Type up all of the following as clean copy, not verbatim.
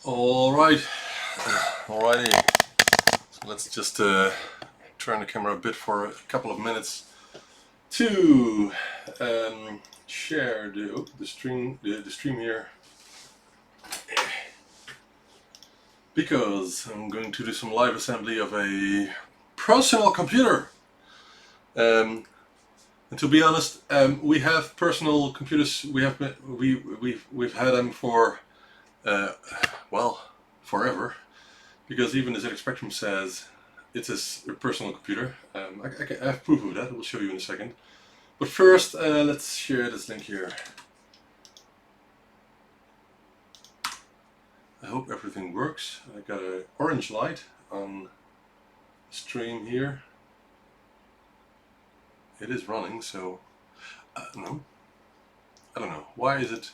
Alright, alrighty. So let's just turn the camera a bit for a couple of minutes to share the stream here, because I'm going to do some live assembly of a personal computer. And to be honest, we have personal computers. We've had them for well, forever, because even the ZX Spectrum says it's a personal computer. I have proof of that. We'll show you in a second. But first, let's share this link here. I hope everything works. I got an orange light on stream here. It is running, so no, I don't know. Why is it?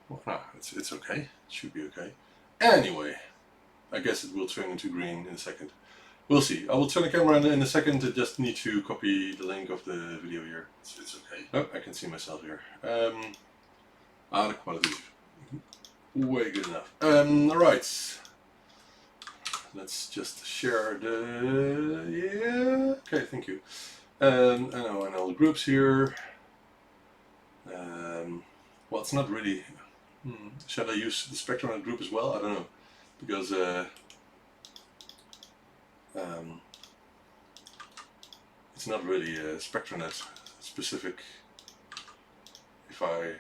Well, no, it's okay. It should be okay. Anyway, I guess it will turn into green in a second. We'll see. I will turn the camera on in a second. I just need to copy the link of the video here. It's okay. Oh, I can see myself here. The quality is way good enough. Alright. Let's just share the... Yeah. Okay, thank you. I know the groups here. Well, it's not really... Shall I use the Spectronet group as well? I don't know. Because... it's not really Spectronet specific. If I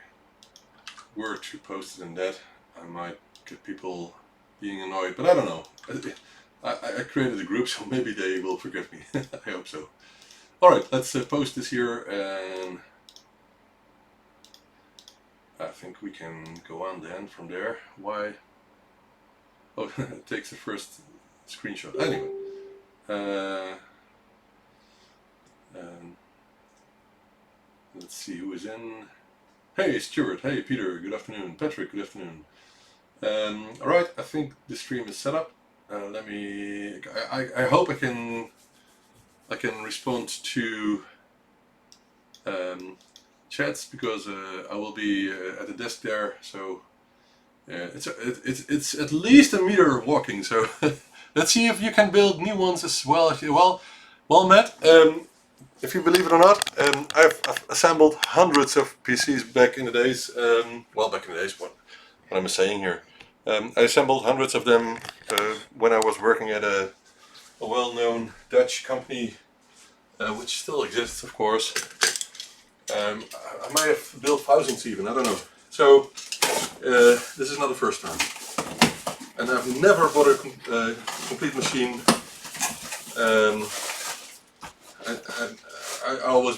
were to post it in that, I might get people being annoyed, but I don't know. I created a group, so maybe they will forgive me. I hope so. Alright, let's post this here, and I think we can go on then from there. Why? Oh, it takes the first screenshot. Anyway. Let's see who is in. Hey Stuart, hey Peter, good afternoon. Patrick, good afternoon. Alright, I think the stream is set up. Let me. I hope I can respond to chats, because I will be at the desk there. So it's at least a meter walking. So let's see if you can build new ones as well. Well, Matt. If you believe it or not, I've assembled hundreds of PCs back in the days. Well, back in the days, what am I saying here? I assembled hundreds of them when I was working at a well-known Dutch company, which still exists, of course. I might have built thousands even, I don't know. So, this is not the first time. And I've never bought a complete machine. I always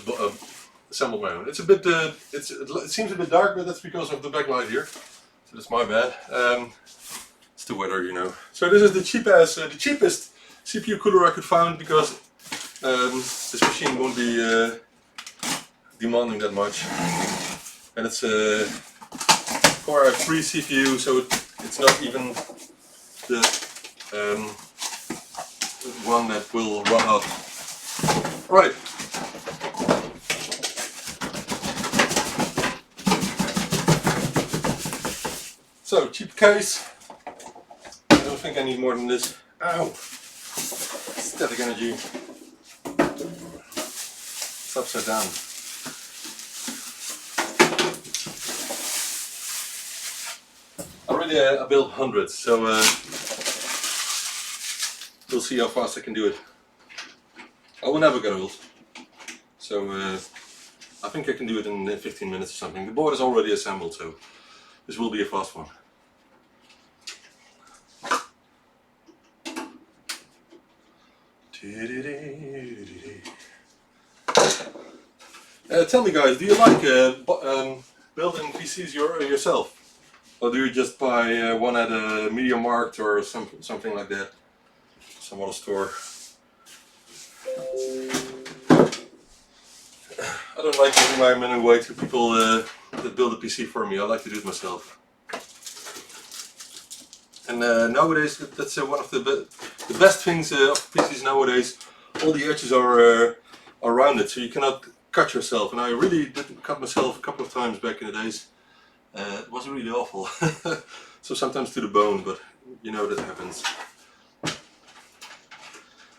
assemble my own. It's a bit, it seems a bit dark, but that's because of the backlight here. So that's my bad. It's the weather, you know. So this is the cheapest CPU cooler I could find, because this machine won't be demanding that much. And it's a Core i3 CPU, so it's not even the one that will run out. Right. So, cheap case. I don't think I need more than this. Ow! Static energy. It's upside down. Already I built hundreds, so we'll see how fast I can do it. I will never get old, so I think I can do it in 15 minutes or something. The board is already assembled, so this will be a fast one. Tell me, guys, do you like building PCs yourself? Or do you just buy one at a MediaMarkt or something like that? Some other store? I don't like giving my money away to people that build a PC for me. I like to do it myself. And nowadays, that's one of the best things of PCs nowadays. All the edges are rounded, so you cannot cut yourself. And I really did cut myself a couple of times back in the days. It was really awful. So sometimes to the bone, but you know that happens.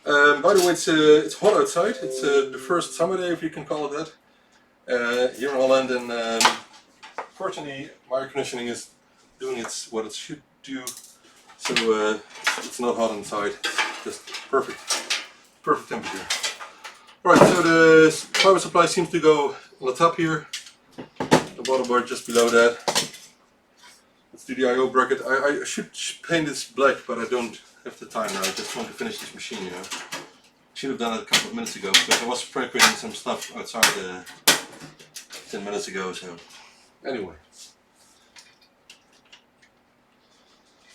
By the way, it's hot outside. It's the first summer day, if you can call it that, here in Holland, and fortunately my air conditioning is doing what it should do, so it's not hot inside. Just perfect temperature. Alright, so the power supply seems to go on the top here, the bottom bar just below that. Let's do the I/O bracket. I should paint this black, but I don't have the time now. I just want to finish this machine, you know. Should have done it a couple of minutes ago, because I was spray painting some stuff outside 10 minutes ago, so anyway.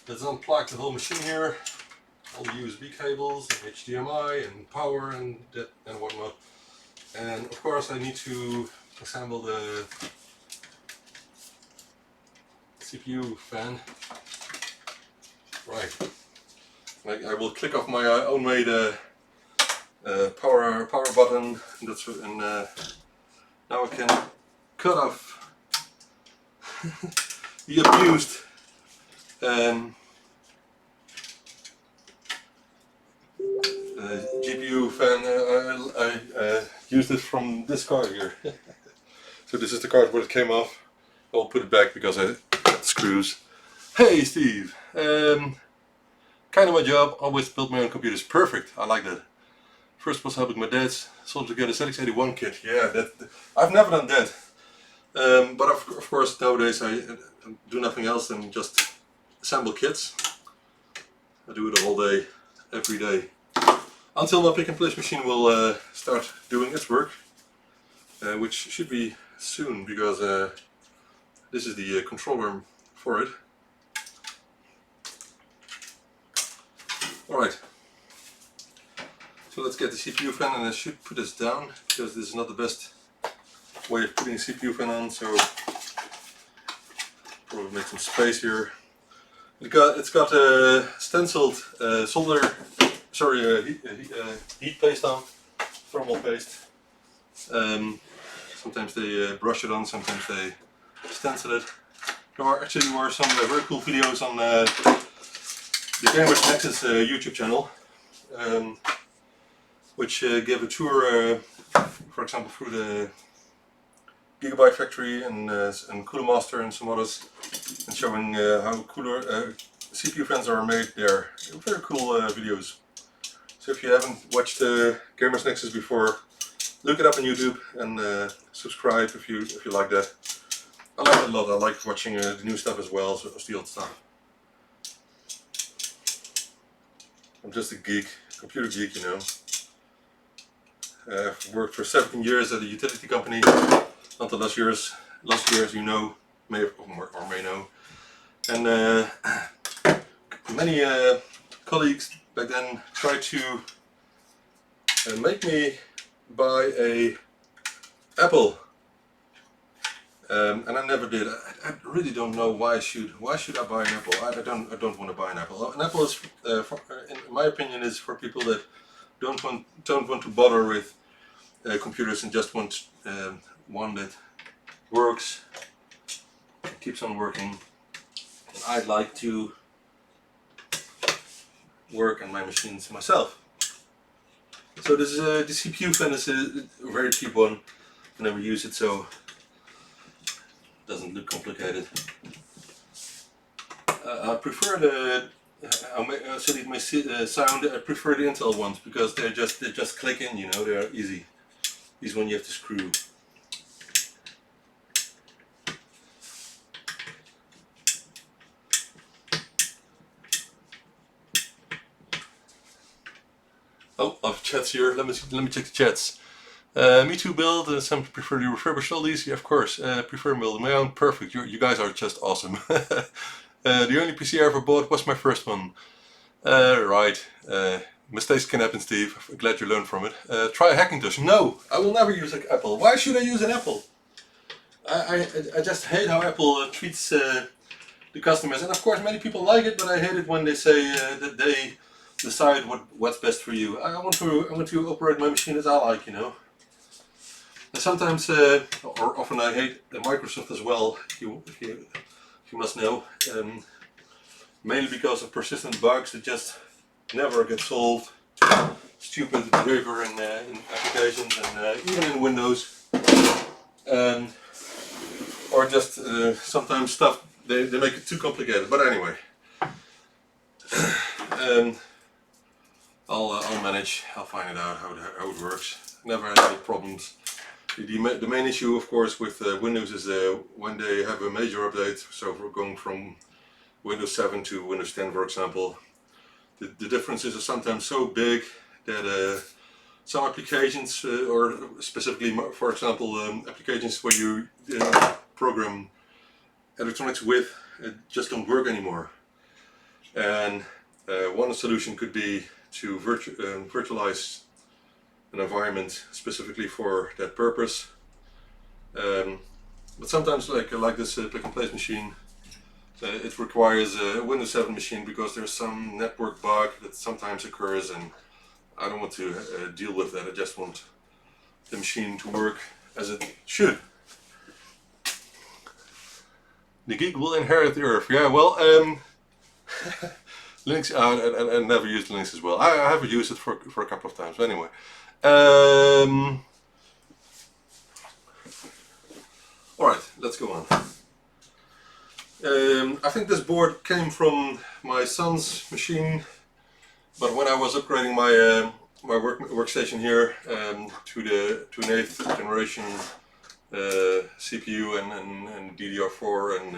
Let's unplug the whole machine here. All the USB cables, and HDMI, and power, and that and whatnot. And of course, I need to assemble the CPU fan. Right. I will click off my own made power button. And now I can cut off the abused GPU fan. I used it from this card here. So this is the card where it came off. I'll put it back because I got the screws. Hey Steve! Kind of my job, always build my own computers. Perfect, I like that. First was helping my dad solder together ZX81 kit. Yeah, I've never done that. But of course nowadays I do nothing else than just assemble kits. I do it all day, every day. Until my pick and place machine will start doing its work. Which should be soon, because this is the controller for it. Alright, so let's get the CPU fan, and I should put this down because this is not the best way of putting a CPU fan on, so probably make some space here. It's got a stenciled heat paste on, thermal paste. Sometimes they brush it on, sometimes they stencil it. There were some very cool videos on the Gamers Nexus YouTube channel, which gave a tour, for example, through the Gigabyte factory and Cooler Master and some others, and showing how cooler CPU fans are made there. Very cool videos. So if you haven't watched Gamers Nexus before, look it up on YouTube and subscribe if you like that. I like it a lot. I like watching the new stuff as well as the old stuff. I'm just a geek, computer geek, you know. I've worked for 17 years at a utility company until last year, as you know, may know. And many colleagues back then tried to make me buy a Apple, and I never did. I really don't know why should I buy an Apple. I don't want to buy an Apple. An Apple is, in my opinion, is for people that don't want to bother with computers and just want one that works, keeps on working. And I'd like to work on my machines myself. So this is the CPU fan is a very cheap one. I never use it, so it doesn't look complicated. I prefer the so it may sound. I prefer the Intel ones because they just click in. You know, they are easy. These ones you have to screw. Oh, I have chats here. Let me check the chats. Me too, build. Some prefer to refurbish all these. Yeah, of course. Prefer building my own. Perfect. You guys are just awesome. The only PC I ever bought was my first one. Right. Mistakes can happen, Steve. I'm glad you learned from it. Try a Hackintosh. No, I will never use an Apple. Why should I use an Apple? I just hate how Apple treats the customers. And of course, many people like it, but I hate it when they say that they decide what's best for you. I want to operate my machine as I like, you know. Sometimes, or often, I hate Microsoft as well. You must know, mainly because of persistent bugs that just never get solved. Stupid behavior in applications and even in Windows, and or just sometimes stuff they make it too complicated. But anyway, I'll manage. I'll find it out how it works. Never had any problems. The main issue, of course, with Windows is when they have a major update. So if we're going from Windows 7 to Windows 10, for example, the differences are sometimes so big that some applications, or specifically, for example, applications where you program electronics with, just don't work anymore. And one solution could be to virtualize an environment specifically for that purpose. But sometimes, like this pick and place machine, it requires a Windows 7 machine because there's some network bug that sometimes occurs, and I don't want to deal with that. I just want the machine to work as it should. The geek will inherit the earth. Yeah, well, Linux. I never used Linux as well. I have used it for a couple of times. But anyway, all right, let's go on. I think this board came from my son's machine, but when I was upgrading my my workstation here to an 8th generation CPU and DDR4 and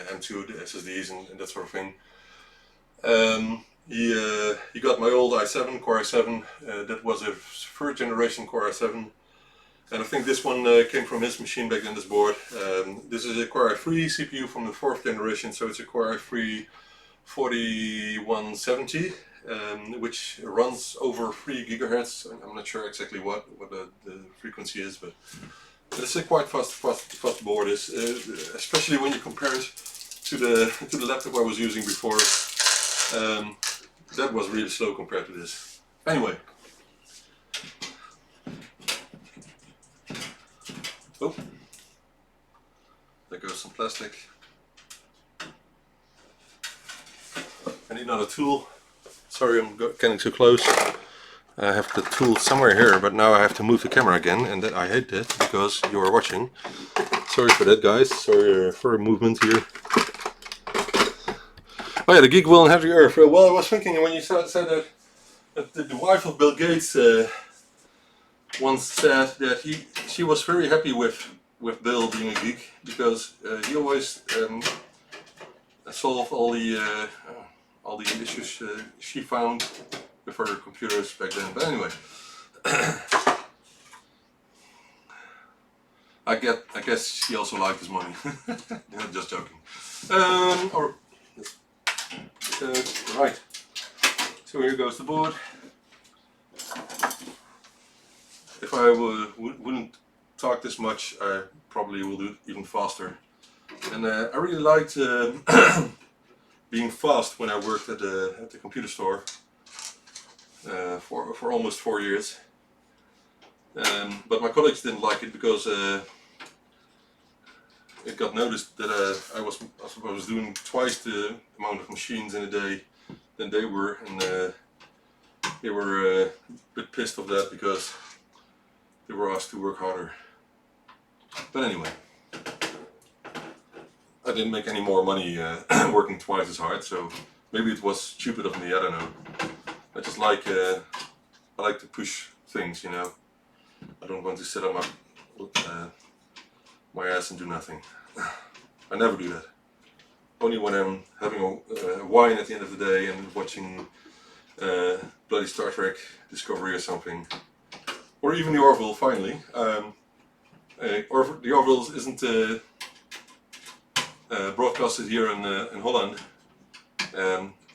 M2 the SSDs and that sort of thing, he got my old i7 Core i7. That was a 3rd generation Core i7. And I think this one came from his machine back then, this board. This is a Core i3 CPU from the 4th generation, so it's a Core i3 4170, which runs over 3 gigahertz. I'm not sure exactly what the frequency is, but it's a quite fast board. Especially when you compare it to the laptop I was using before. That was really slow compared to this. Anyway. Oh, there goes some plastic. I need another tool. Sorry, I'm getting too close. I have the tool somewhere here, but now I have to move the camera again, and I hate that because you are watching. Sorry for that, guys. Sorry for a movement here. Oh yeah, the geek will inherit the earth. Well, I was thinking when you said that the wife of Bill Gates once said that she was very happy with Bill being a geek because he always solved all the issues she found with her computers back then. But anyway, I guess she also liked his money. No, just joking. Right. So here goes the board. If I wouldn't talk this much, I probably will do it even faster. And I really liked being fast when I worked at the computer store for almost 4 years. But my colleagues didn't like it because it got noticed that I was doing twice the amount of machines in a day than they were, and they were a bit pissed of that because they were asked to work harder. But anyway, I didn't make any more money working twice as hard, so maybe it was stupid of me, I don't know. I just like I like to push things, you know. I don't want to sit on my ass and do nothing. I never do that. Only when I'm having a wine at the end of the day and watching bloody Star Trek Discovery or something. Or even the Orville, finally. The Orville isn't broadcasted here in Holland.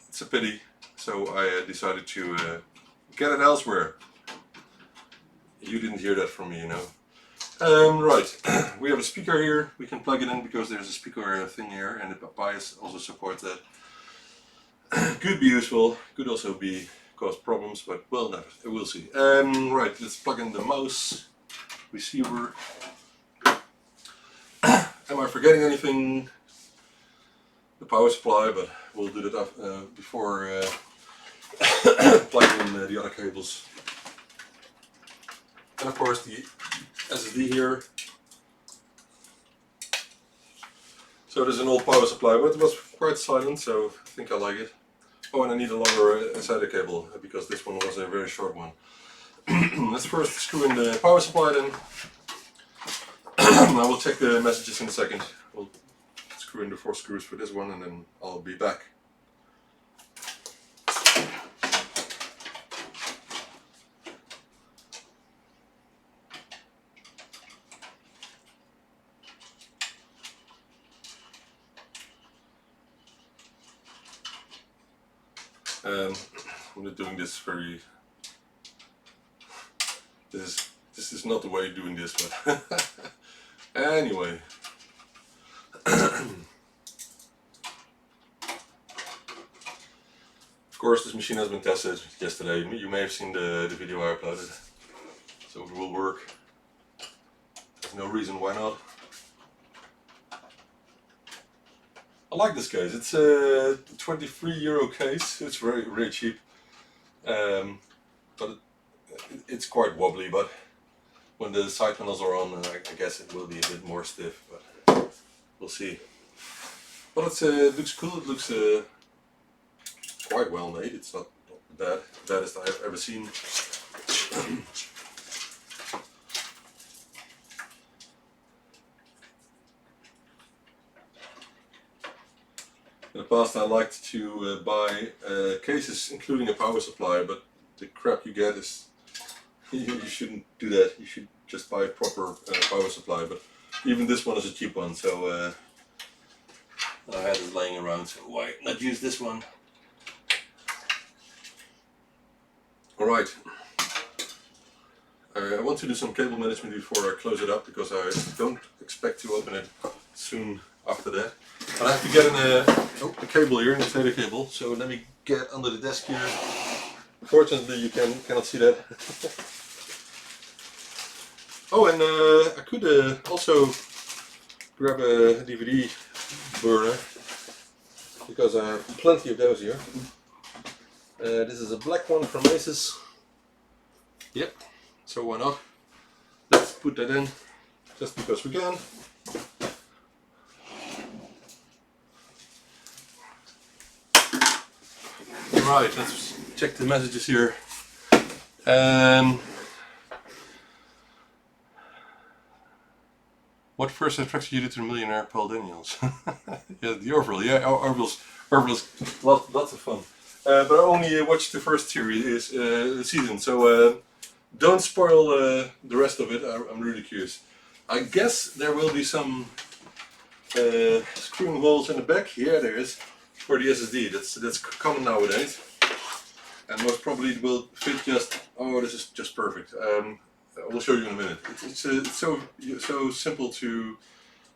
It's a pity, so I decided to get it elsewhere. You didn't hear that from me, you know. Right, we have a speaker here. We can plug it in because there's a speaker thing here, and the bias also supports that. Could be useful, could also be cause problems, but we'll see. Right, let's plug in the mouse. receiver. Am I forgetting anything? The power supply, but we'll do that before plugging in the other cables. And of course the SSD here. So there's an old power supply, but it was quite silent, so I think I like it. Oh, and I need a longer SATA cable because this one was a very short one. Let's first screw in the power supply then. I will check the messages in a second. We'll screw in the 4 screws for this one and then I'll be back. I'm not doing this very... This is not the way of doing this, but anyway. Of course, this machine has been tested yesterday. You may have seen the video I uploaded, so it will work. There's no reason why not. I like this case. It's a €23 case. It's very cheap, but it's quite wobbly. But when the side panels are on, I guess it will be a bit more stiff. But we'll see. But it looks cool. It looks quite well made. It's not the baddest I've ever seen. In the past I liked to buy cases including a power supply, but the crap you get is you shouldn't do that. You should just buy a proper power supply, but even this one is a cheap one, so I had it laying around, so why not use this one? Alright, I want to do some cable management before I close it up, because I don't expect to open it soon after that. But I have to get a cable here, an SATA cable, so let me get under the desk here. Unfortunately you cannot see that. Oh, and I could also grab a DVD burner, because I have plenty of those here. This is a black one from Asus. Yep, so why not? Let's put that in, just because we can. Right, let's check the messages here. What first attracted you to the millionaire Paul Daniels? Yeah, the Orville. Yeah, Orville's lots of fun. But I only watched the first season, so don't spoil the rest of it. I'm really curious. I guess there will be some screwing holes in the back. Yeah, there is, for the SSD. That's common nowadays, and most probably it will fit just. Oh, this is just perfect. I will show you in a minute. It's so simple to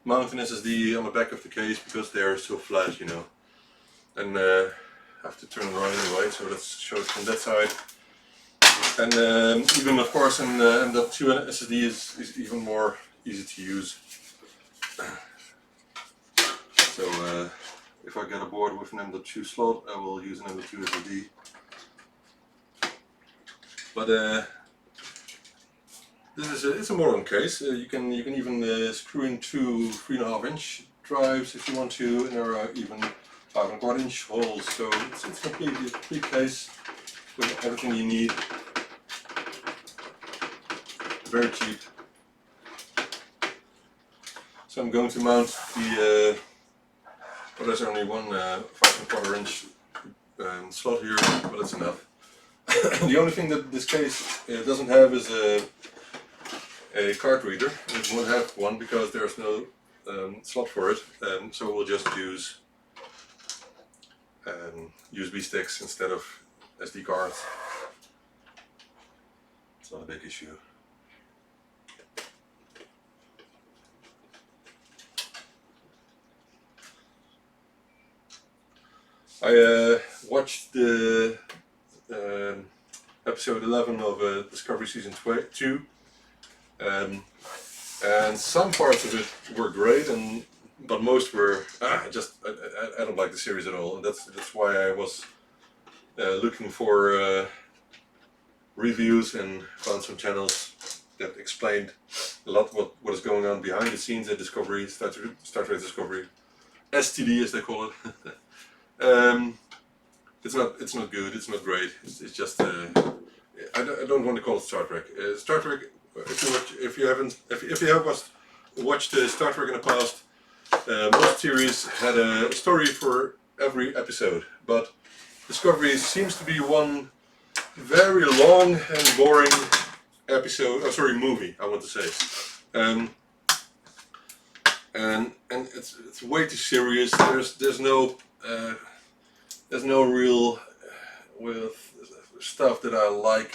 mount an SSD on the back of the case, because they are so flat, you know. And I have to turn it around anyway, so let's show it from that side. And even of course M.2 SSD is even more easy to use. So if I get a board with an M.2 slot, I will use an M.2 SSD. But it's a modern case. You can even screw in 2 3.5-inch drives if you want to, and there are even 5.25-inch holes. So it's a complete case with everything you need. Very cheap. So I'm going to mount the. Well, there's only one 5.25-inch slot here, but that's enough. The only thing that this case doesn't have is a card reader. It won't have one because there's no slot for it, so we'll just use USB sticks instead of SD cards. It's not a big issue. I watched the episode 11 of Discovery Season 2. And some parts of it were great, but most were I don't like the series at all. And that's why I was looking for reviews and found some channels that explained a lot what is going on behind the scenes at Discovery, Star Trek Discovery, STD as they call it. It's not good. It's not great. It's just I don't want to call it Star Trek. Star Trek. If you have watched Star Trek in the past, most series had a story for every episode, but Discovery seems to be one very long and boring movie. I want to say, and it's way too serious. There's no real with stuff that I like.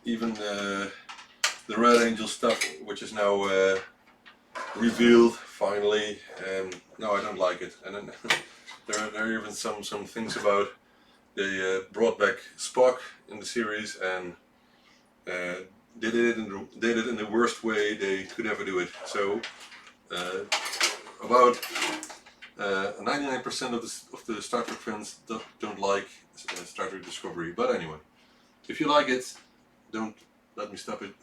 Even the Red Angel stuff, which is now revealed finally. No, I don't like it. And then there are even some things about they brought back Spock in the series and did it in the worst way they could ever do it. So about 99% of the Star Trek fans don't like Star Trek Discovery. But anyway, if you like it, don't let me stop it.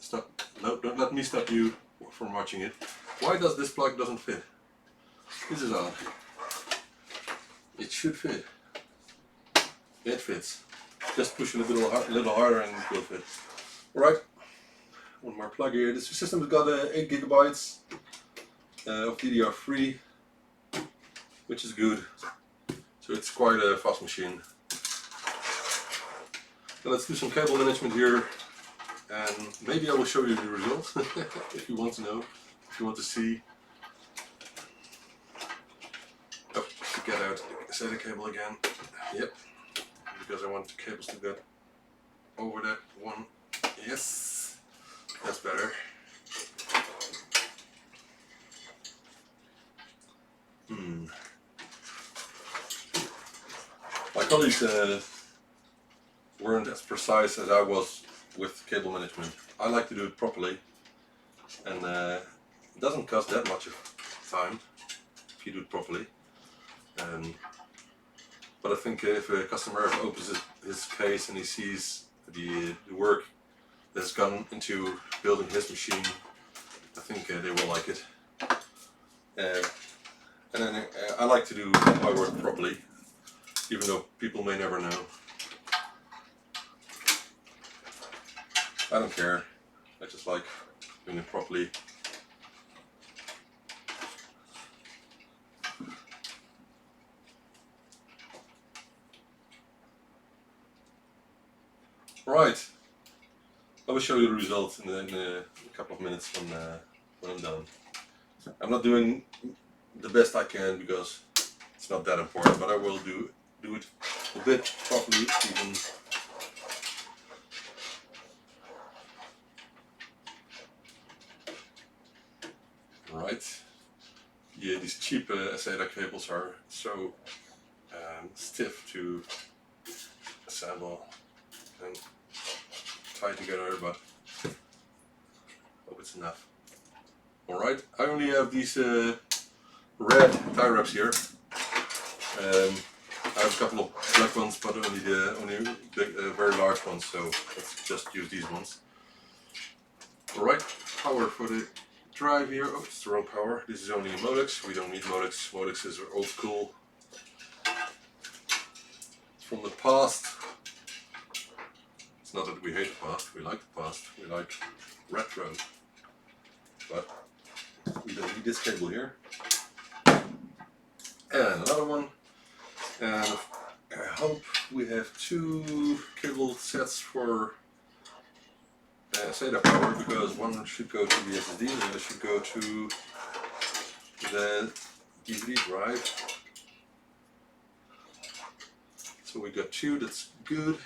Don't let me stop you from watching it. Why does this plug doesn't fit? This is odd. It should fit. It fits. Just push it a little harder and it will fit. Alright, one more plug here. This system has got 8 gigabytes of DDR3, which is good. So it's quite a fast machine. So let's do some cable management here, and maybe I will show you the results if you want to know, if you want to see. Oh, to get out the SATA cable again. Yep, because I want the cables to get over that one. Yes, that's better. My colleagues weren't as precise as I was with cable management. I like to do it properly, and it doesn't cost that much of time if you do it properly. But I think if a customer opens his case and he sees the work that's gone into building his machine, I think they will like it. And then I like to do my work properly, even though people may never know. I don't care. I just like doing it properly. Right. I will show you the results in a couple of minutes when I'm done. I'm not doing the best I can because it's not that important, but I will do it a bit properly even. Right. Yeah, these cheap SATA cables are so stiff to assemble and tie together, but hope it's enough. Alright, I only have these red tie wraps here. I have a couple of black ones, but only big, very large ones, so let's just use these ones. Alright, power for the drive here. Oh, it's the wrong power. This is only modex. We don't need modex. Modex is old school. It's from the past. It's not that we hate the past. We like the past. We like retro. But we don't need this cable here. And another one. And I hope we have 2 cable sets for SATA power, because one should go to the SSD and the other should go to the DVD drive. So we got 2, that's good.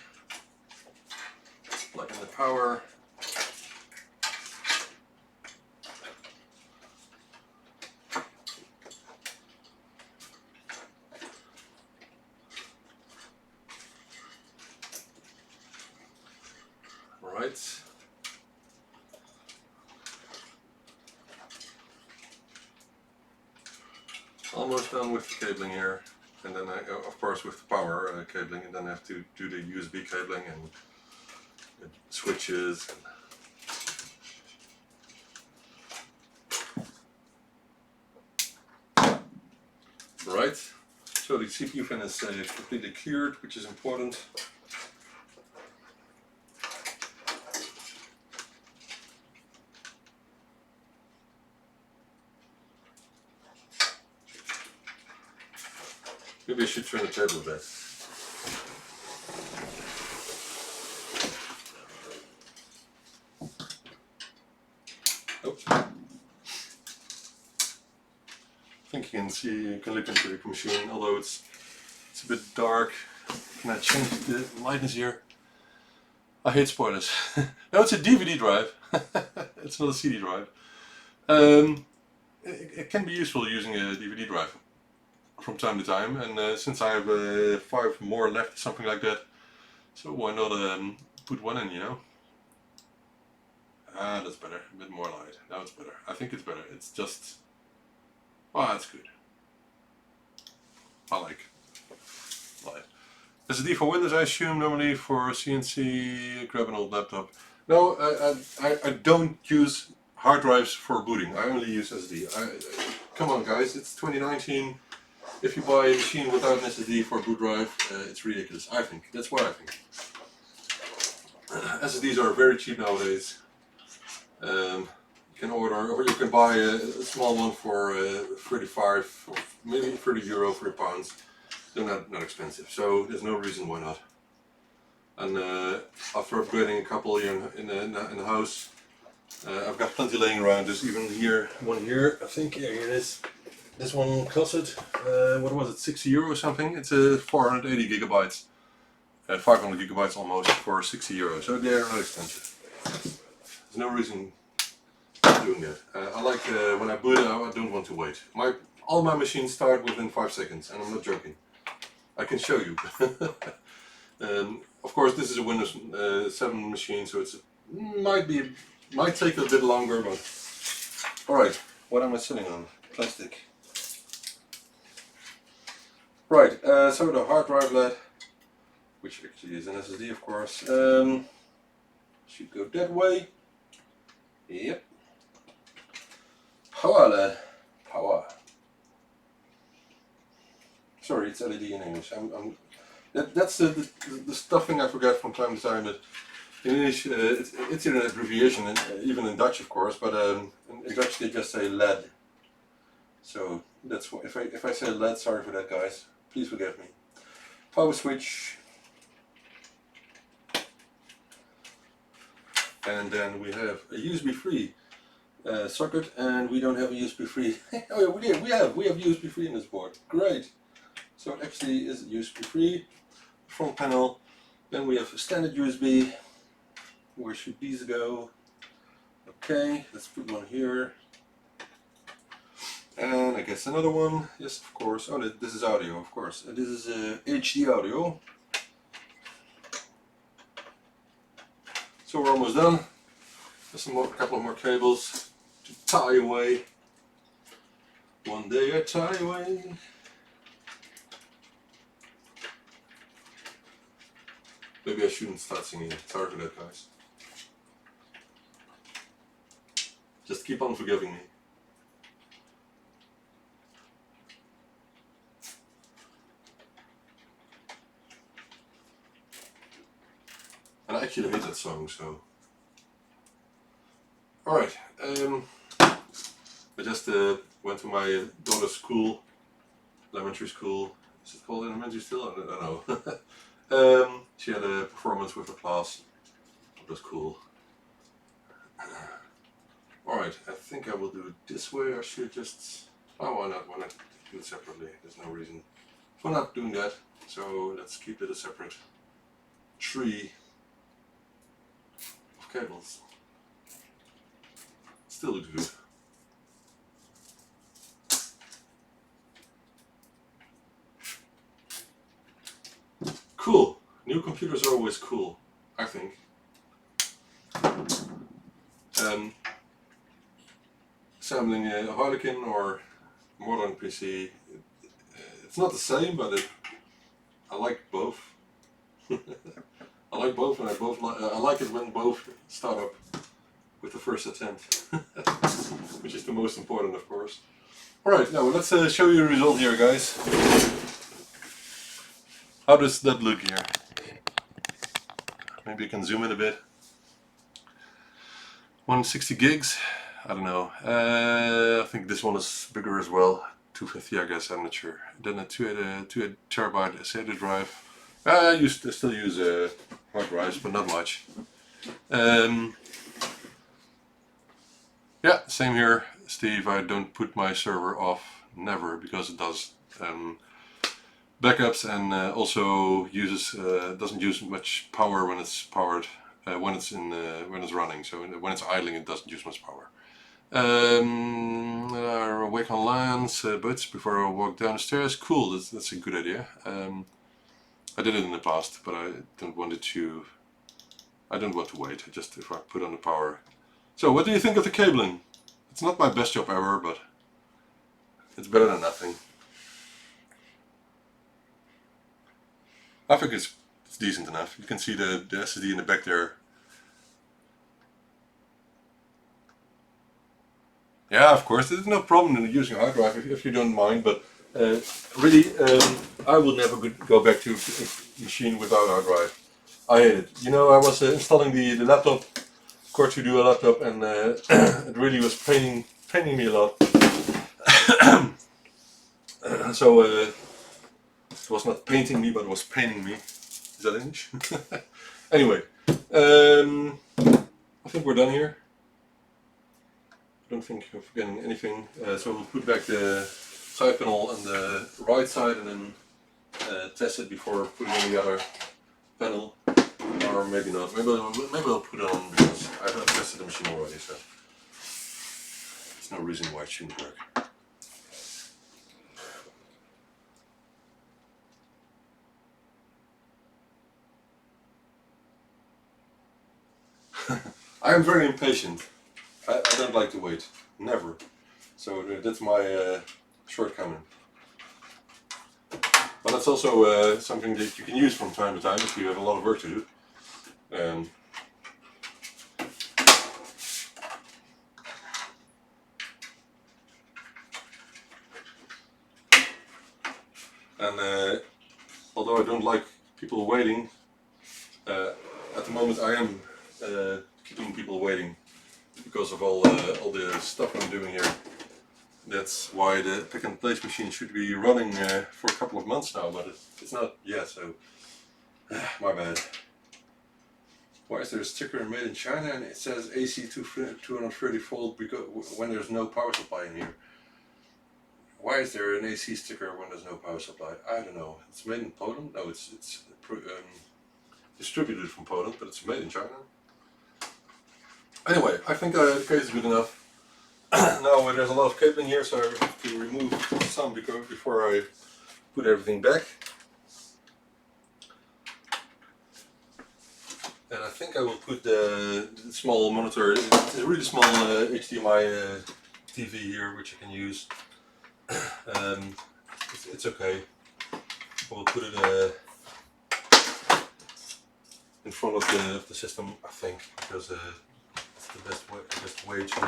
Plug in the power. Alright. Almost done with the cabling here, and then of course with the power cabling, and then I have to do the USB cabling and switches. Right, so the CPU fan is completely cleared, which is important. Maybe I should turn the table a bit. Oops. I think you can see, you can look into the machine, although it's a bit dark. Can I change the lightness here? I hate spoilers. No, it's a DVD drive. It's not a CD drive. It can be useful using a DVD drive from time to time, and since I have 5 more left, something like that, so why not put one in, you know? Ah, that's better. A bit more light. Now it's better. I think it's better. It's just... oh, that's good. I like light. SSD for Windows, I assume, normally for CNC, grab an old laptop. No, I don't use hard drives for booting. I only use SSD. Come on guys, it's 2019. If you buy a machine without an SSD for a boot drive, it's ridiculous, I think. That's what I think. SSDs are very cheap nowadays. You can order, or you can buy a small one for 35 or maybe 30 euro, 30 pounds. They're not expensive, so there's no reason why not. And after upgrading a couple here in the house, I've got plenty laying around. There's even one here, I think. Yeah, here it is. This one costed, what was it, 60 euro or something? It's a 480 gigabytes, 500 gigabytes almost for 60 euro. So they're not expensive. There's no reason doing that. I like when I boot it, I don't want to wait. All my machines start within 5 seconds, and I'm not joking. I can show you. Of course, this is a Windows 7 machine, so it might take a bit longer. But all right, what am I sitting on? Plastic. Right. So the hard drive LED, which actually is an SSD, of course, should go that way. Yep. Power LED. Power. Sorry, it's LED in English. That's the stuffing I forget from time to time. That in English, it's an abbreviation, and even in Dutch, of course. But in Dutch, they just say LED. So that's what, if I say LED, sorry for that, guys. Please forgive me. Power switch. And then we have a USB-free socket, and we don't have a USB-free. Oh yeah, we have USB-free in this board. Great. So it actually is USB-free. Front panel. Then we have a standard USB. Where should these go? Okay, let's put one here. And I guess another one. Yes, of course. Oh, this is audio, of course. This is HD audio. So we're almost done. Just a couple of more cables to tie away. One day I tie away. Maybe I shouldn't start singing. Sorry for that, guys. Just keep on forgiving me. And I actually hate that song, so... Alright, I just went to my daughter's school, elementary school. Is it called elementary still? I don't know. She had a performance with the class. It was cool. Alright, I think I will do it this way. I should just... oh, why not? Why not do it separately? There's no reason for not doing that. So let's keep it a separate tree of cables. Still looks good. Cool. New computers are always cool, I think. Assembling a Harlequin or modern PC It's not the same, but I like both. I like both, and I like it when both start up with the first attempt, which is the most important, of course. Alright, now let's show you the result here, guys. How does that look here? Maybe you can zoom in a bit. 160 gigs, I don't know. I think this one is bigger as well. 250, I guess, I'm not sure. Then a 2 terabyte SATA drive. I still use hard drives, but not much. Yeah, same here, Steve. I don't put my server off, never, because it does backups and also doesn't use much power when it's powered, when it's running. So when it's idling, it doesn't use much power. Wake on LANs, bits before I walk down the stairs. Cool, that's a good idea. I did it in the past, but I don't want to wait. Just if I put on the power. So, what do you think of the cabling? It's not my best job ever, but it's better than nothing. I think it's decent enough. You can see the SSD in the back there. Yeah, of course, there's no problem in using a hard drive if you don't mind, but really, I will never go back to a machine without a hard drive. I hate it. You know, I was installing the laptop, Core 2 Duo laptop, and it really was paining me a lot. So it was not painting me, but it was paining me. Is that English? Anyway, I think we're done here. I don't think I'm forgetting anything. So we'll put back the side panel on the right side and then test it before putting on the other panel. Or maybe not. Maybe I'll put it on because I've tested the machine already, so there's no reason why it shouldn't work. I am very impatient. I don't like to wait. Never. So that's my shortcoming. But that's also something that you can use from time to time if you have a lot of work to do. And although I don't like people waiting, at the moment I am keeping people waiting because of all the stuff I'm doing here. That's why the pick and place machine should be running for a couple of months now, but it's not yet, so my bad. Why is there a sticker made in China and it says AC 230 volt because when there's no power supply in here? Why is there an AC sticker when there's no power supply? I don't know. It's made in Poland? No, it's distributed from Poland, but it's made in China. Anyway, I think the case is good enough. Now there's a lot of cabling here, so I have to remove some before I put everything back. And I think I will put the small monitor, it's a really small HDMI TV here, which I can use. It's okay. I will put it in front of the system, I think, because it's the best way to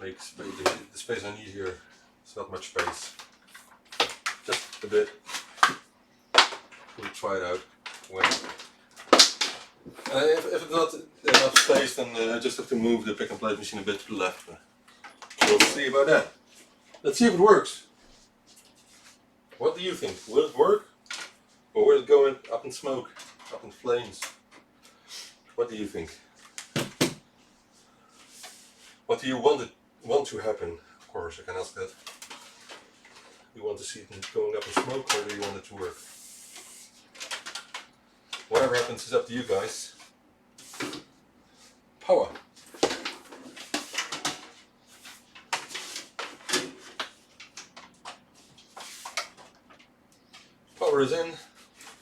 make the space I need here. It's not much space, just a bit. We'll try it out. If it's not enough space, then I just have to move the pick and place machine a bit to the left. We'll see about that. Let's see if it works. What do you think? Will it work? Or will it go up in smoke, up in flames? What do you think? What do you want to happen? Of course, I can ask that. You want to see it going up in smoke, or do you want it to work? Whatever happens is up to you guys. Power. Power is in.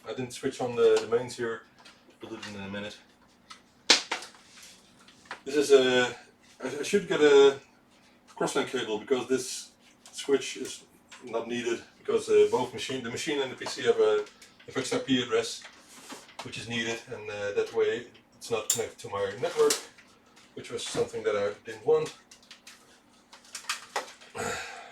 I didn't switch on the mains here. We'll do it in a minute. This is I should get a crosslink cable because this switch is not needed because both the machine and the PC have a fixed IP address, which is needed, and that way it's not connected to my network, which was something that I didn't want.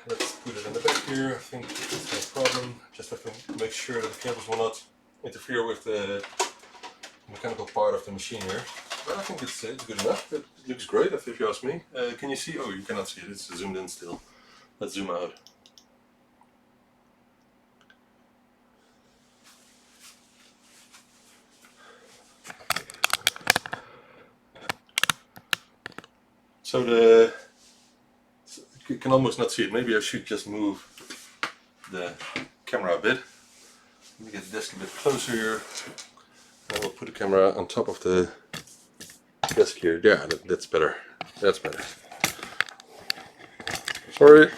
Let's put it in the back here. I think it's no problem. Just have to make sure that the cables will not interfere with the mechanical part of the machine here. But I think it's good enough. It looks great, if you ask me. Can you see? Oh, you cannot see it. It's zoomed in still. Let's zoom out. So you can almost not see it. Maybe I should just move the camera a bit. Let me get the desk a bit closer here. I will put the camera on top of the desk here. Yeah, that's better. That's better. Sorry.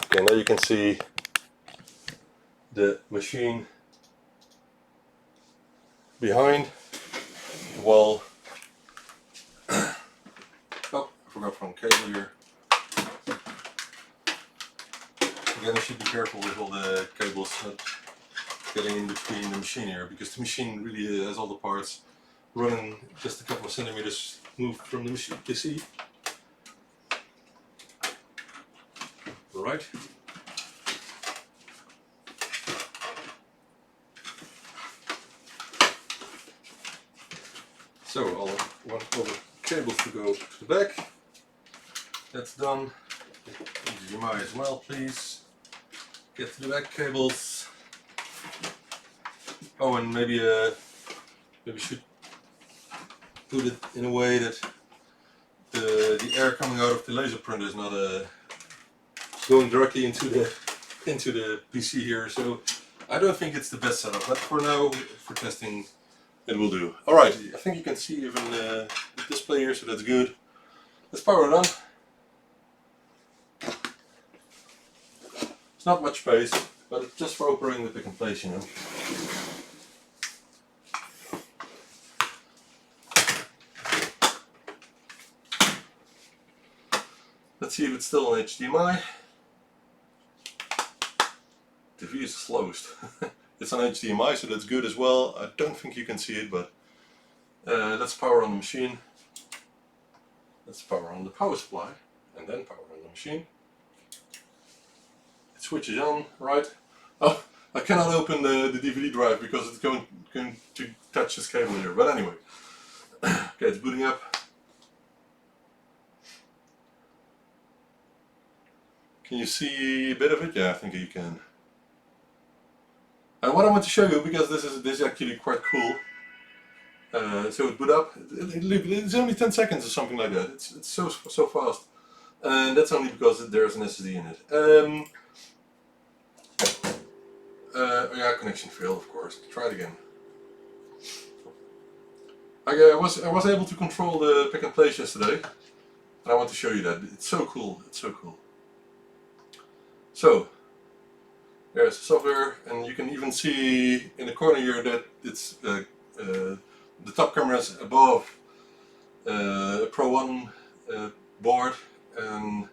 Okay, now you can see the machine behind the wall. Oh, I forgot from cable here. Again, I should be careful with all the cables not getting in between the machine here, because the machine really has all the parts running just a couple of centimeters moved from the machine PC. Alright. So I'll want all the cables to go to the back. That's done. HDMI as well, please. Get to the back cables. Oh, and maybe should put it in a way that the air coming out of the laser printer is not going directly into the PC here. So I don't think it's the best setup, but for now, for testing, it will do. All right, I think you can see even the display here, so that's good. Let's power it on. It's not much space, but it's just for operating the pick and place, you know. Let's see if it's still on HDMI. The TV is closed. It's on HDMI, so that's good as well. I don't think you can see it, but let's power on the machine. Let's power on the power supply, and then power on the machine. It switches on, right? Oh, I cannot open the DVD drive because it's going to touch this cable here. But anyway, okay, it's booting up. Can you see a bit of it? Yeah, I think you can. And what I want to show you, because this is actually quite cool. So it boot up. It's only 10 seconds or something like that. It's so fast, and that's only because there's an SSD in it. Yeah, connection failed, of course. Try it again. I was able to control the pick and place yesterday, and I want to show you that. It's so cool. It's so cool. So there's the software, and you can even see in the corner here that it's the top camera is above a Pro One board. And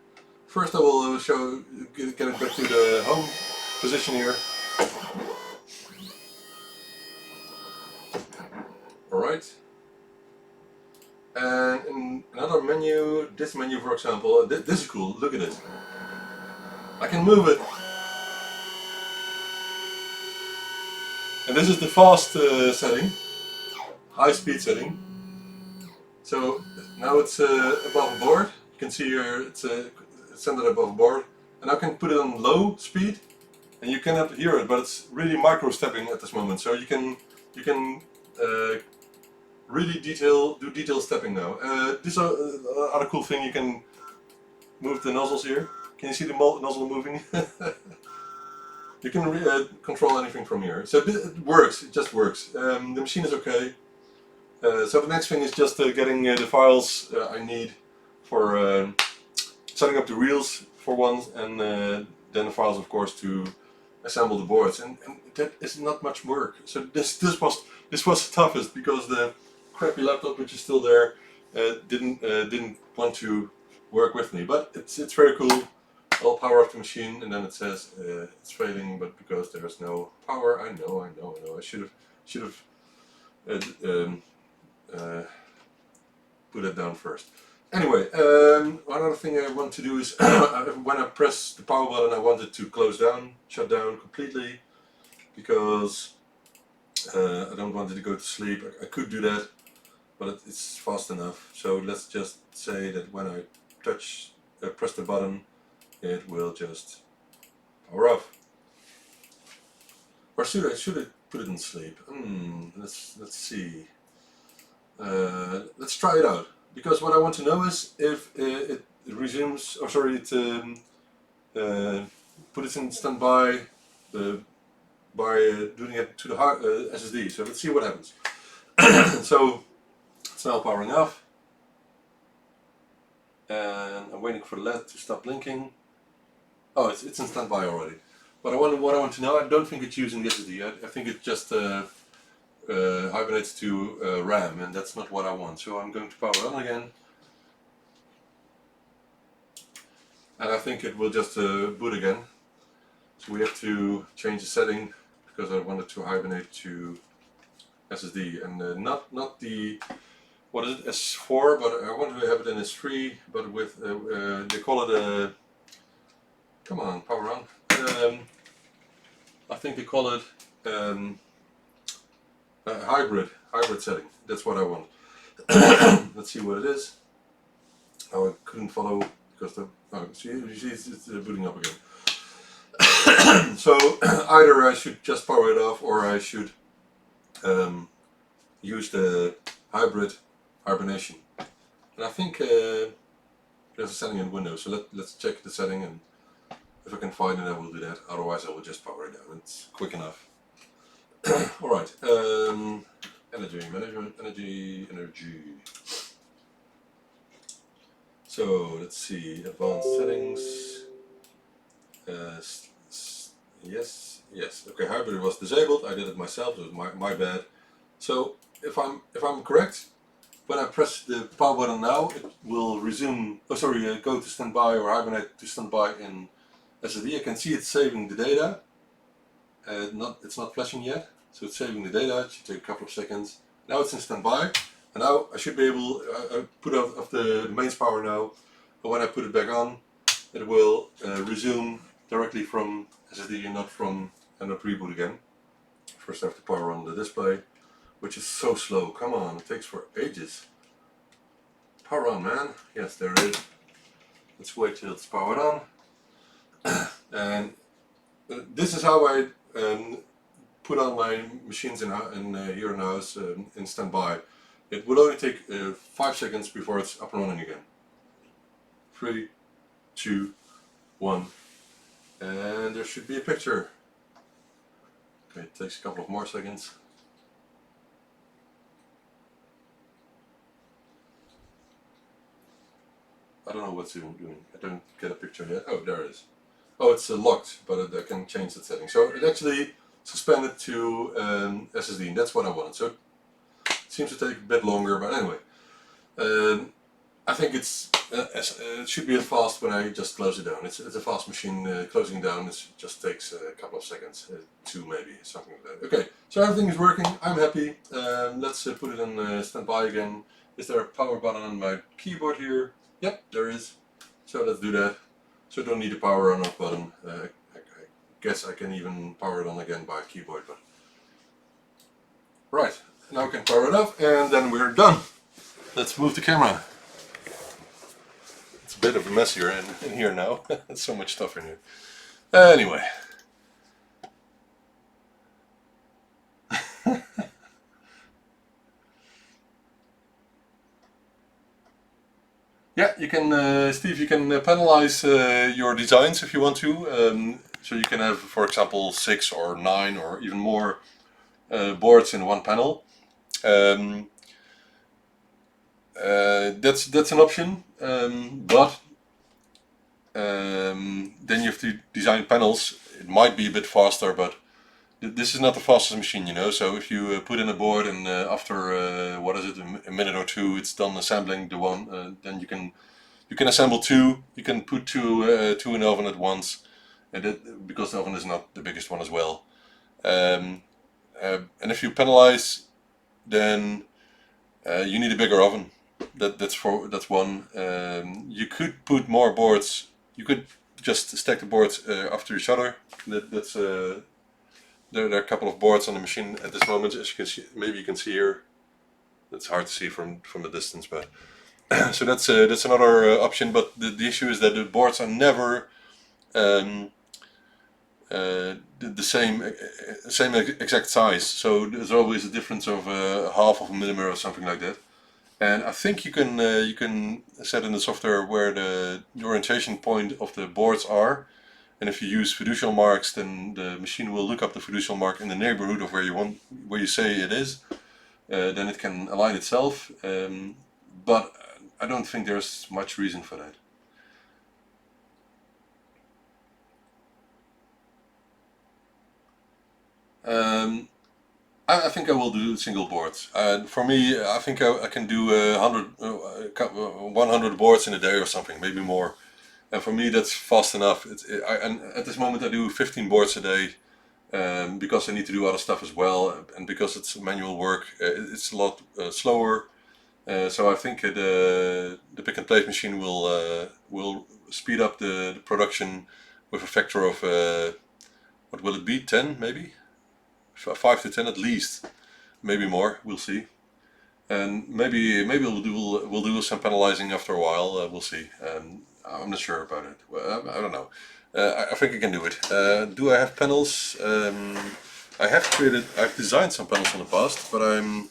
first I will get it back to the home position here. Alright. And in another menu, this menu for example, this is cool, look at it. I can move it. And this is the fast setting, high speed setting. So now it's above board. You can see here it's centered above board. And I can put it on low speed, and you cannot hear it, but it's really micro stepping at this moment. So you can really do detail stepping now. This other cool thing, you can move the nozzles here. Can you see the nozzle moving? You can control anything from here. So it works, it just works. The machine is okay. So the next thing is just getting the files I need for setting up the reels for one, and then the files of course to assemble the boards. And that is not much work. So this was the toughest, because the crappy laptop, which is still there, didn't want to work with me. But it's very cool. I'll power off the machine, and then it says it's failing, but because there's no power. I know. I should have put it down first. Anyway, one other thing I want to do is when I press the power button, I want it to close down, shut down completely, because I don't want it to go to sleep. I could do that, but it's fast enough. So let's just say that when I press the button, it will just power off. Or should I put it in sleep? Let's see. Let's try it out, because what I want to know is if it resumes. Oh, sorry, it put it in standby by doing it to the SSD. So let's see what happens. So it's now powering off, and I'm waiting for the LED to stop blinking. Oh, it's in standby already. But what I want to know, I don't think it's using the SSD. I think it just hibernates to RAM, and that's not what I want. So I'm going to power on again, and I think it will just boot again. So we have to change the setting, because I wanted to hibernate to SSD, and not the, what is it, S4, but I wanted to have it in S3, but with they call it a, come on, power on. I think they call it hybrid setting. That's what I want. Let's see what it is. Oh, I couldn't follow because see, it's booting up again. So either I should just power it off, or I should use the hybrid hibernation. And I think there's a setting in Windows. So let's check the setting, and if I can find it, I will do that. Otherwise, I will just power it down. It's quick enough. Alright, energy management, energy. So let's see, advanced settings. Yes. Okay, hybrid was disabled. I did it myself. It was my bad. So if I'm correct, when I press the power button now, it will resume. Oh, sorry, go to standby or hibernate to standby in SSD. I can see it's saving the data. It's not flashing yet, so it's saving the data. It should take a couple of seconds. Now it's in standby, and now I should be able. I put off the mains power now, but when I put it back on, it will resume directly from SSD and not reboot again. First I have to power on the display, which is so slow. Come on, it takes for ages. Power on, man. Yes, there it is. Let's wait till it's powered on. And this is how I put on my machines in here in the house in standby. It will only take 5 seconds before it's up and running again. 3, 2, 1, and there should be a picture. Okay, it takes a couple of more seconds. I don't know what's doing. I don't get a picture yet. Oh, there it is. Oh, it's locked, but I can change the setting. So it actually suspended to SSD, and that's what I wanted. So it seems to take a bit longer, but anyway. I think it should be fast when I just close it down. It's a fast machine. Closing down just takes a couple of seconds, 2 maybe, something like that. Okay, so everything is working. I'm happy. Let's put it in standby again. Is there a power button on my keyboard here? Yep, there is. So let's do that. So I don't need a power on off button. I guess I can even power it on again by keyboard. But right, now I can power it off, and then we're done. Let's move the camera. It's a bit of a mess here in here now. There's so much stuff in here. Anyway. Yeah, you can, Steve, you can panelize your designs if you want to. So you can have, for example, 6 or 9 or even more boards in one panel. That's an option, but then you have to design panels. It might be a bit faster, but this is not the fastest machine, you know. So if you put in a board and after what is it, a minute or two, it's done assembling the one, then you can You can assemble two. You can put two in the oven at once, and because the oven is not the biggest one as well. Um, and if you panelize, then you need a bigger oven. That's one. You could put more boards. You could just stack the boards after each other. That's there are a couple of boards on the machine at this moment, as you can see. Maybe you can see here. That's hard to see from a distance, but so that's another option. But the issue is that the boards are never um, the same exact size. So there's always a difference of half of a millimeter or something like that. And I think you can set in the software where the orientation point of the boards are. And if you use fiducial marks, then the machine will look up the fiducial mark in the neighborhood of where you say it is. Then it can align itself. But I don't think there's much reason for that. Um, I think I will do single boards. For me, I think I can do 100 boards in a day or something, maybe more. And for me, that's fast enough. And at this moment, I do 15 boards a day because I need to do other stuff as well, and because it's manual work, it's a lot slower. So I think the pick and place machine will speed up the production with a factor of what will it be? 10 maybe? 5 to 10 at least, maybe more. We'll see. And maybe we'll do some penalizing after a while. We'll see. I'm not sure about it. Well, I don't know. I think I can do it. Do I have panels? I've designed some panels in the past, but I'm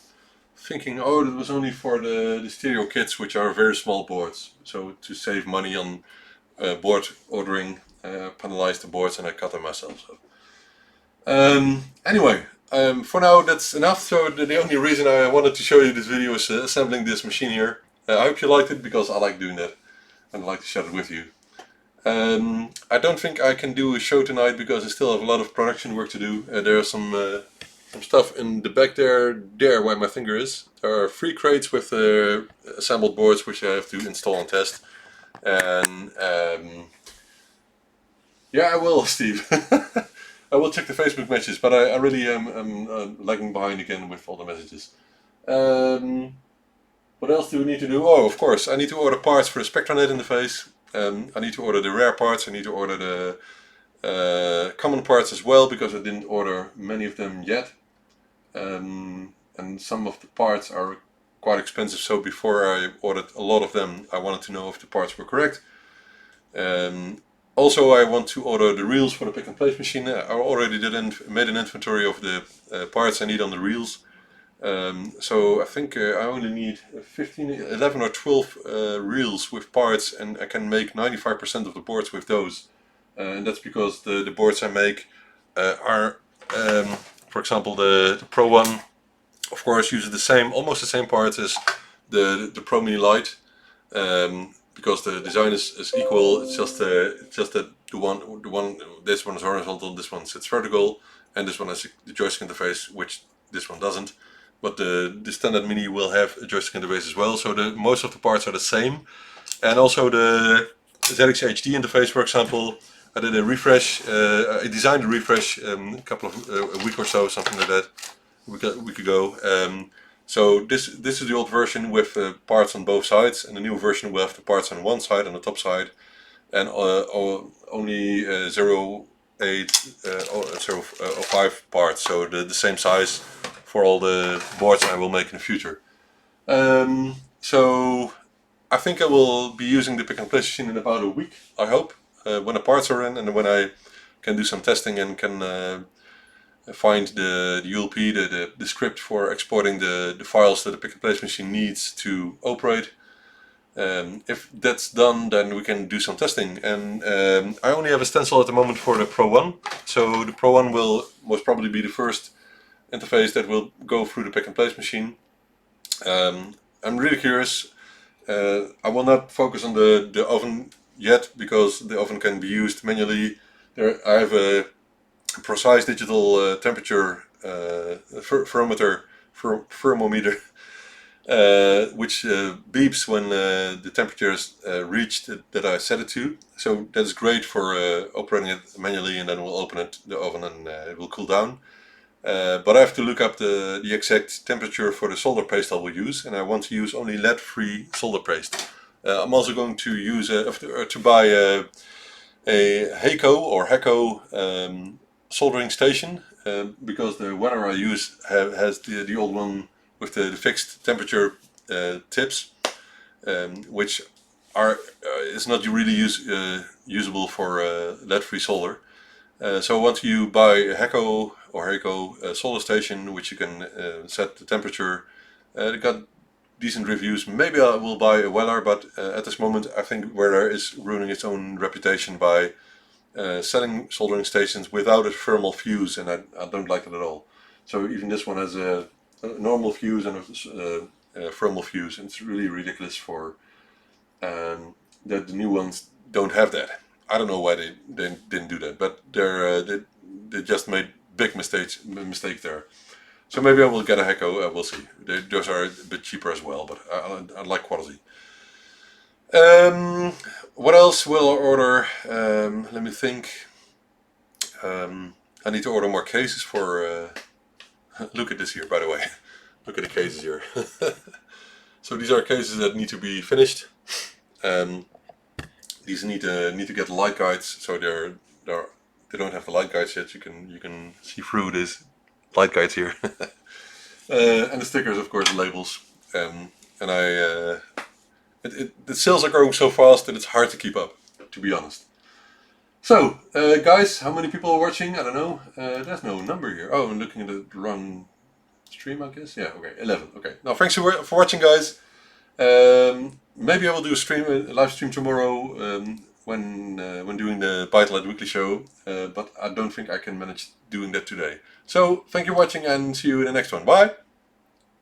thinking, oh, that was only for the stereo kits, which are very small boards. So to save money on board ordering, panelize the boards and I cut them myself. So. Anyway, for now that's enough. So the only reason I wanted to show you this video is assembling this machine here. I hope you liked it because I like doing that and I like to share it with you. I don't think I can do a show tonight because I still have a lot of production work to do. There's some stuff in the back there where my finger is. There are 3 crates with assembled boards which I have to install and test. And yeah, I will, Steve. I will check the Facebook messages, but I really am lagging behind again with all the messages. What else do we need to do? Oh, of course, I need to order parts for the SpectraNet interface. I need to order the rare parts. I need to order the common parts as well because I didn't order many of them yet. And some of the parts are quite expensive, so before I ordered a lot of them, I wanted to know if the parts were correct. Also, I want to order the reels for the pick and place machine. I already made an inventory of the parts I need on the reels. So I think I only need 11 or 12 reels with parts, and I can make 95% of the boards with those. And that's because the boards I make are, for example, the Pro One, of course, uses almost the same parts as the Pro Mini Lite. Because the design is equal. It's just that this one is horizontal, this one sits vertical, and this one has the joystick interface, which this one doesn't. But the standard Mini will have a joystick interface as well, so most of the parts are the same. And also the ZX HD interface, for example, I did a refresh. I designed a refresh a week or so, something like that, a week ago. So this is the old version with parts on both sides, and the new version will have the parts on one side, on the top side, and only 05 parts, so the same size for all the boards I will make in the future. So I think I will be using the pick and place machine in about a week, I hope, when the parts are in and when I can do some testing and can find the ULP, the script for exporting the files that the pick and place machine needs to operate. If that's done, then we can do some testing. And I only have a stencil at the moment for the Pro One, so the Pro One will most probably be the first interface that will go through the pick and place machine. I'm really curious. I will not focus on the oven yet because the oven can be used manually. I have a precise digital temperature thermometer which beeps when the temperature is reached that I set it to. So that's great for operating it manually, and then we'll open the oven, and it will cool down. But I have to look up the exact temperature for the solder paste I will use, and I want to use only lead-free solder paste. I'm also going to use to buy a Heco or Heco soldering station, because the one I use has the old one with the fixed temperature tips, which are is not really usable for lead-free solder. So once you buy a Heco or Heco solder station, which you can set the temperature, it got decent reviews. Maybe I will buy a Weller, but at this moment I think Weller is ruining its own reputation by selling soldering stations without a thermal fuse, and I don't like it at all. So even this one has a normal fuse and a thermal fuse, and it's really ridiculous for that the new ones don't have that. I don't know why they didn't do that, but they just made big mistakes there. So maybe I will get a Heco. We'll see. Those are a bit cheaper as well, but I like quality. What else will I order? Let me think. I need to order more cases for. Look at this here, by the way. Look at the cases here. So these are cases that need to be finished. These need to get light guides, so they don't have the light guides yet. You can see through this light guides here, and the stickers, of course, the labels. And the sales are growing so fast that it's hard to keep up, to be honest. So, guys, how many people are watching? I don't know. There's no number here. Oh, I'm looking at the wrong stream, I guess. Yeah, okay, 11. Okay. Now, thanks for watching, guys. Maybe I will do a live stream tomorrow when doing the Byte Weekly Show, but I don't think I can manage doing that today. So, thank you for watching, and see you in the next one. Bye!